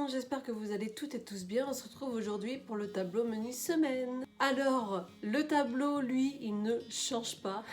monde, j'espère que vous allez toutes et tous bien. On se retrouve aujourd'hui pour le tableau menu semaine. Alors, le tableau, lui, il ne change pas.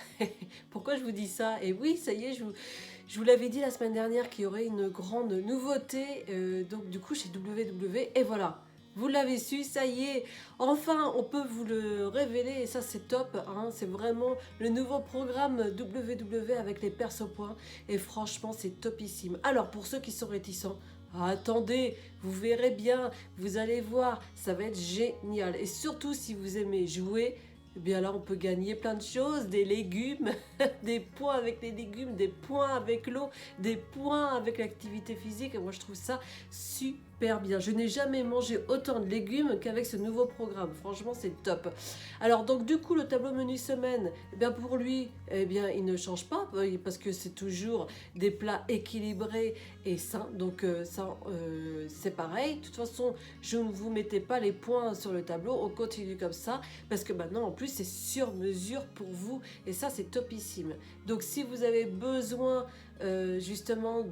Pourquoi je vous dis ça? Et oui, ça y est, je vous l'avais dit la semaine dernière qu'il y aurait une grande nouveauté, donc du coup chez WW, et voilà. Vous l'avez su, ça y est, enfin on peut vous le révéler et ça c'est top, hein, c'est vraiment le nouveau programme WW avec les persos points et franchement c'est topissime. Alors pour ceux qui sont réticents, attendez, vous verrez bien, vous allez voir, ça va être génial et surtout si vous aimez jouer, eh bien là on peut gagner plein de choses, des légumes, des points avec les légumes, des points avec l'eau, des points avec l'activité physique et moi je trouve ça super bien. Je n'ai jamais mangé autant de légumes qu'avec ce nouveau programme, franchement c'est top. Alors donc du coup le tableau menu semaine, eh bien pour lui, eh bien il ne change pas parce que c'est toujours des plats équilibrés et sains, donc ça c'est pareil. De toute façon je ne vous mettais pas les points sur le tableau, on continue comme ça parce que maintenant en plus c'est sur mesure pour vous et ça c'est topissime. Donc si vous avez besoin justement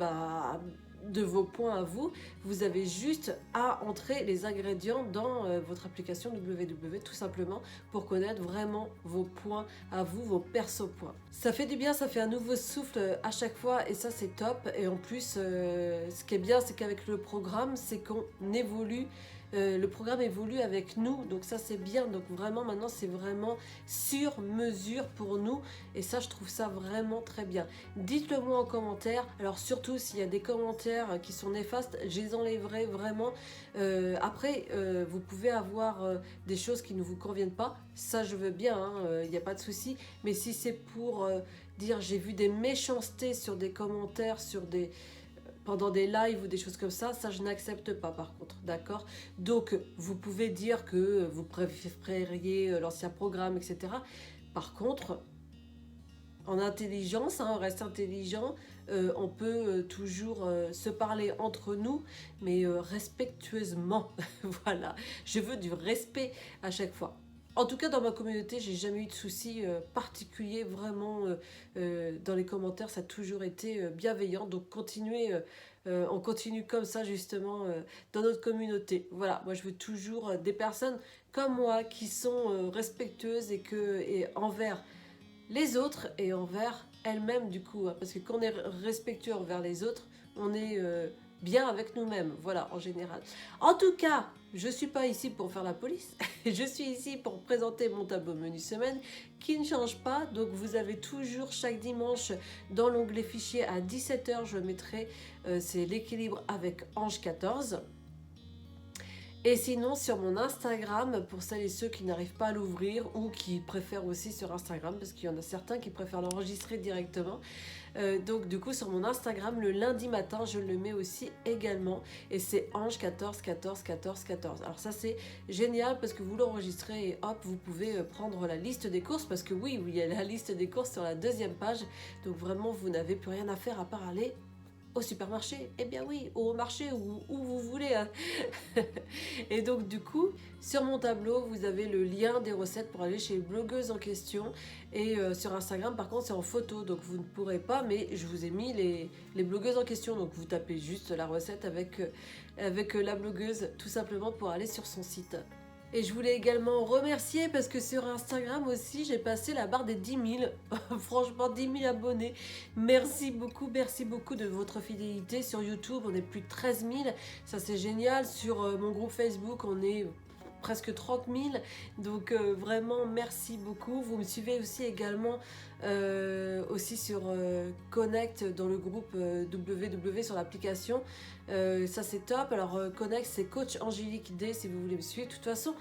de vos points à vous, vous avez juste à entrer les ingrédients dans votre application WW tout simplement pour connaître vraiment vos points à vous, vos perso points. Ça fait du bien, ça fait un nouveau souffle à chaque fois et ça c'est top. Et en plus, ce qui est bien, c'est qu'avec le programme, c'est qu'on évolue. Le programme évolue avec nous, donc ça c'est bien. Donc vraiment maintenant c'est vraiment sur mesure pour nous et ça je trouve ça vraiment très bien. Dites-le moi en commentaire. Alors surtout s'il y a des commentaires qui sont néfastes, je les enlèverai vraiment. Après vous pouvez avoir des choses qui ne vous conviennent pas, ça je veux bien, il n'y a pas de souci. Mais si c'est pour dire j'ai vu des méchancetés sur des commentaires, sur des pendant des lives ou des choses comme ça je n'accepte pas par contre, d'accord? Donc vous pouvez dire que vous préféreriez l'ancien programme, etc. Par contre, en intelligence, on reste intelligent, on peut toujours se parler entre nous, mais respectueusement. Voilà, je veux du respect à chaque fois. En tout cas, dans ma communauté, j'ai jamais eu de soucis particuliers, vraiment. Dans les commentaires, ça a toujours été bienveillant. Donc, continuez, on continue comme ça, justement, dans notre communauté. Voilà, moi, je veux toujours des personnes comme moi qui sont respectueuses et envers les autres et envers elles-mêmes, du coup. Hein, parce que quand on est respectueux envers les autres, on est bien avec nous-mêmes, voilà, en général. En tout cas, je ne suis pas ici pour faire la police, je suis ici pour présenter mon tableau menu semaine qui ne change pas. Donc vous avez toujours chaque dimanche dans l'onglet fichier à 17h, je mettrai, c'est l'équilibre avec Ange 14. Et sinon sur mon Instagram, pour celles et ceux qui n'arrivent pas à l'ouvrir ou qui préfèrent aussi sur Instagram, parce qu'il y en a certains qui préfèrent l'enregistrer directement. Donc du coup sur mon Instagram, le lundi matin, je le mets aussi également. Et c'est Ange 14 14 14 14. Alors ça c'est génial parce que vous l'enregistrez et hop, vous pouvez prendre la liste des courses. Parce que oui, il y a la liste des courses sur la deuxième page. Donc vraiment, vous n'avez plus rien à faire à part aller au supermarché, eh bien oui, au marché, où vous voulez. Hein. Et donc du coup, sur mon tableau, vous avez le lien des recettes pour aller chez les blogueuses en question. Et sur Instagram, par contre, c'est en photo, donc vous ne pourrez pas, mais je vous ai mis les blogueuses en question. Donc vous tapez juste la recette avec la blogueuse, tout simplement pour aller sur son site. Et je voulais également remercier parce que sur Instagram aussi, j'ai passé la barre des 10 000. Franchement, 10 000 abonnés. Merci beaucoup de votre fidélité. Sur YouTube, on est plus de 13 000. Ça, c'est génial. Sur mon groupe Facebook, on est presque 30 000. Donc, vraiment, merci beaucoup. Vous me suivez aussi également aussi sur Connect dans le groupe WW sur l'application. Ça c'est top. Alors Connect, c'est coach Angélique D si vous voulez me suivre. De toute façon,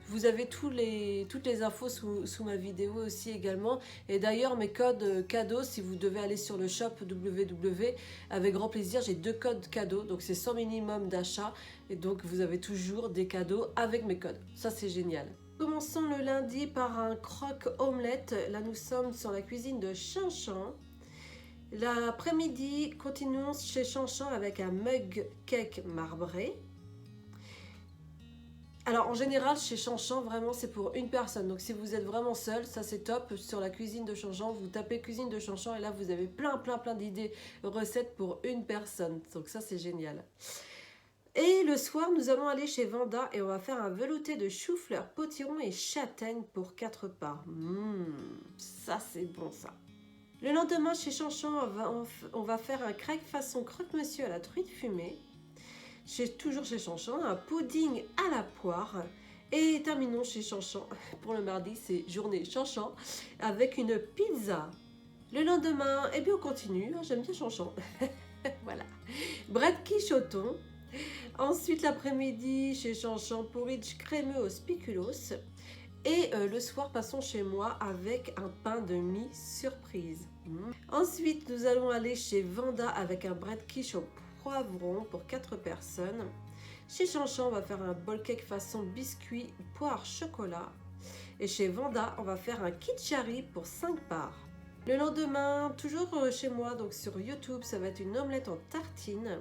vous avez toutes les infos sous ma vidéo aussi également. Et d'ailleurs, mes codes cadeaux, si vous devez aller sur le shop WW, avec grand plaisir, j'ai 2 codes cadeaux. Donc c'est sans minimum d'achat. Et donc vous avez toujours des cadeaux avec mes codes. Ça c'est génial. Commençons le lundi par un croque omelette. Là nous sommes sur la cuisine de Chanchan. L'après-midi, continuons chez Chanchan avec un mug cake marbré. Alors en général chez Chanchan, vraiment c'est pour une personne. Donc si vous êtes vraiment seul, ça c'est top. Sur la cuisine de Chanchan, vous tapez cuisine de Chanchan et là vous avez plein d'idées, recettes pour une personne. Donc ça c'est génial. Et le soir, nous allons aller chez Vanda et on va faire un velouté de chou-fleur, potiron et châtaigne pour 4 parts. Ça c'est bon ça. Le lendemain, chez Chanchan, on va faire un crack façon croque-monsieur à la truite fumée. Toujours chez Chanchan, un pudding à la poire. Et terminons chez Chanchan. Pour le mardi, c'est journée Chanchan avec une pizza. Le lendemain, eh bien on continue. J'aime bien Chanchan. Voilà. Bret quichoton. Ensuite, l'après-midi, chez Chanchan, porridge crémeux au spiculoos. Et le soir, passons chez moi avec un pain de mie surprise. Ensuite, nous allons aller chez Vanda avec un bread quiche au poivron pour 4 personnes. Chez Chanchan, on va faire un bowl cake façon biscuit, poire, chocolat. Et chez Vanda, on va faire un kitchari pour 5 parts. Le lendemain, toujours chez moi, donc sur YouTube, ça va être une omelette en tartine.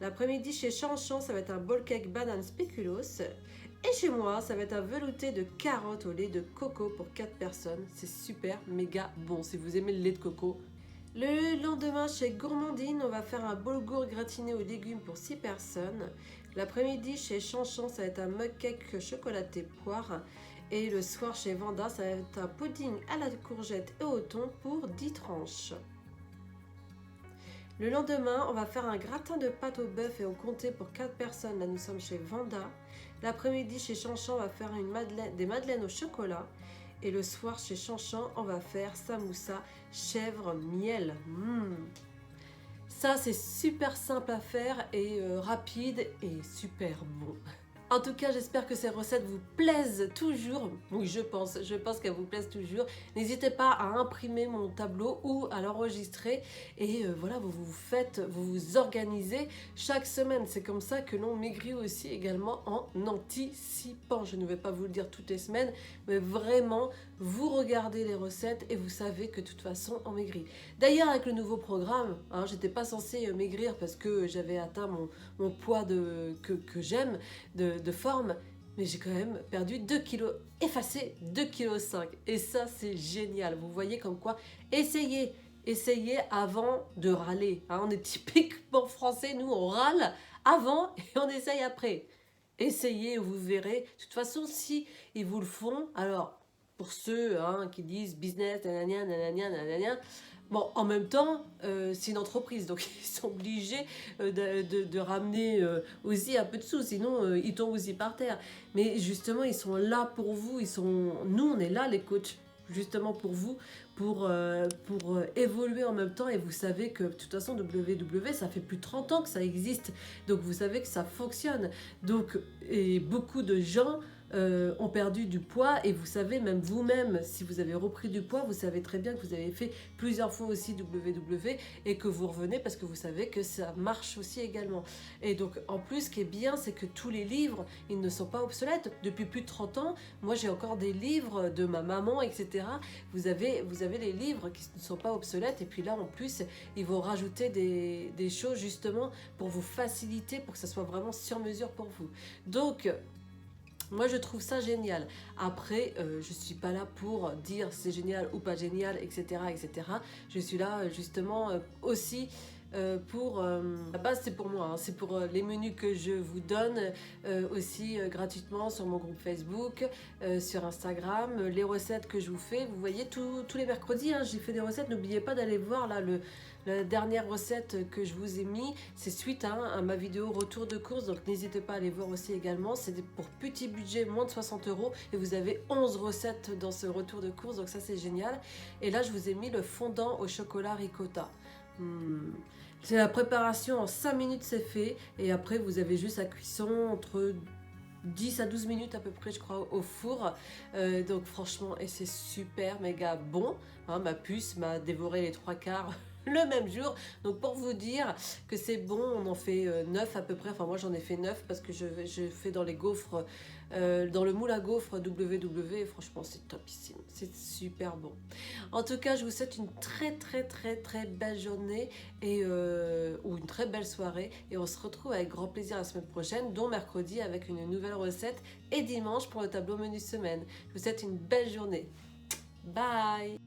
L'après-midi, chez Chanchan, ça va être un bowl cake banane spéculoos. Et chez moi, ça va être un velouté de carottes au lait de coco pour 4 personnes. C'est super, méga bon si vous aimez le lait de coco. Le lendemain, chez Gourmandine, on va faire un boulgour gratiné aux légumes pour 6 personnes. L'après-midi, chez Chanchan, ça va être un mug cake chocolaté poire. Et le soir, chez Vanda, ça va être un pudding à la courgette et au thon pour 10 tranches. Le lendemain, on va faire un gratin de pâte au bœuf et au comté pour 4 personnes. Là, nous sommes chez Vanda. L'après-midi, chez Chanchan, on va faire des madeleines au chocolat. Et le soir, chez Chanchan, on va faire samoussa chèvre miel. Ça, c'est super simple à faire et rapide et super bon. En tout cas, j'espère que ces recettes vous plaisent toujours. Oui, je pense qu'elles vous plaisent toujours. N'hésitez pas à imprimer mon tableau ou à l'enregistrer. Et voilà, vous vous organisez chaque semaine. C'est comme ça que l'on maigrit aussi également en anticipant. Je ne vais pas vous le dire toutes les semaines, mais vraiment, vous regardez les recettes et vous savez que de toute façon, on maigrit. D'ailleurs, avec le nouveau programme, j'étais pas censée maigrir parce que j'avais atteint mon poids que j'aime, de forme, mais j'ai quand même perdu 2 kilos, effacé 2,5 kg. Et ça, c'est génial. Vous voyez comme quoi, essayez avant de râler. On est typiquement français, nous, on râle avant et on essaye après. Essayez, vous verrez. De toute façon, si ils vous le font, alors, pour ceux qui disent business, nanana, nanana, nanana, bon, en même temps, c'est une entreprise, donc ils sont obligés de ramener aussi un peu de sous, sinon ils tombent aussi par terre. Mais justement, ils sont là pour vous, nous, on est là, les coachs, justement pour vous, pour évoluer en même temps. Et vous savez que de toute façon, WW, ça fait plus de 30 ans que ça existe, donc vous savez que ça fonctionne. Donc, et beaucoup de gens ont perdu du poids, et vous savez, même vous-même, si vous avez repris du poids, vous savez très bien que vous avez fait plusieurs fois aussi WW et que vous revenez parce que vous savez que ça marche aussi également. Et donc en plus, ce qui est bien, c'est que tous les livres, ils ne sont pas obsolètes. Depuis plus de 30 ans, moi j'ai encore des livres de ma maman, etc. Vous avez les livres qui ne sont pas obsolètes, et puis là en plus, ils vont rajouter des choses justement pour vous faciliter, pour que ça soit vraiment sur mesure pour vous. Donc moi, je trouve ça génial. Après, je suis pas là pour dire c'est génial ou pas génial, etc., etc. Je suis là justement aussi pour... la base, c'est pour moi. C'est pour les menus que je vous donne aussi gratuitement sur mon groupe Facebook, sur Instagram, les recettes que je vous fais. Vous voyez, tous les mercredis, j'ai fait des recettes. N'oubliez pas d'aller voir là la dernière recette que je vous ai mis, c'est suite à ma vidéo retour de course, donc n'hésitez pas à aller voir aussi également. C'est pour petit budget, moins de 60 € et vous avez 11 recettes dans ce retour de course, donc ça c'est génial. Et là je vous ai mis le fondant au chocolat ricotta. C'est la préparation en 5 minutes, c'est fait, et après vous avez juste la cuisson entre 10 à 12 minutes à peu près, je crois, au four. Donc franchement, et c'est super méga bon. Ma puce m'a dévoré les 3/4 le même jour. Donc pour vous dire que c'est bon, on en fait 9 à peu près. Enfin moi j'en ai fait 9 parce que je fais dans les gaufres, dans le moule à gaufres WW. Et franchement c'est topissime, c'est super bon. En tout cas, je vous souhaite une très très très très belle journée ou une très belle soirée. Et on se retrouve avec grand plaisir la semaine prochaine, dont mercredi avec une nouvelle recette, et dimanche pour le tableau menu semaine. Je vous souhaite une belle journée. Bye!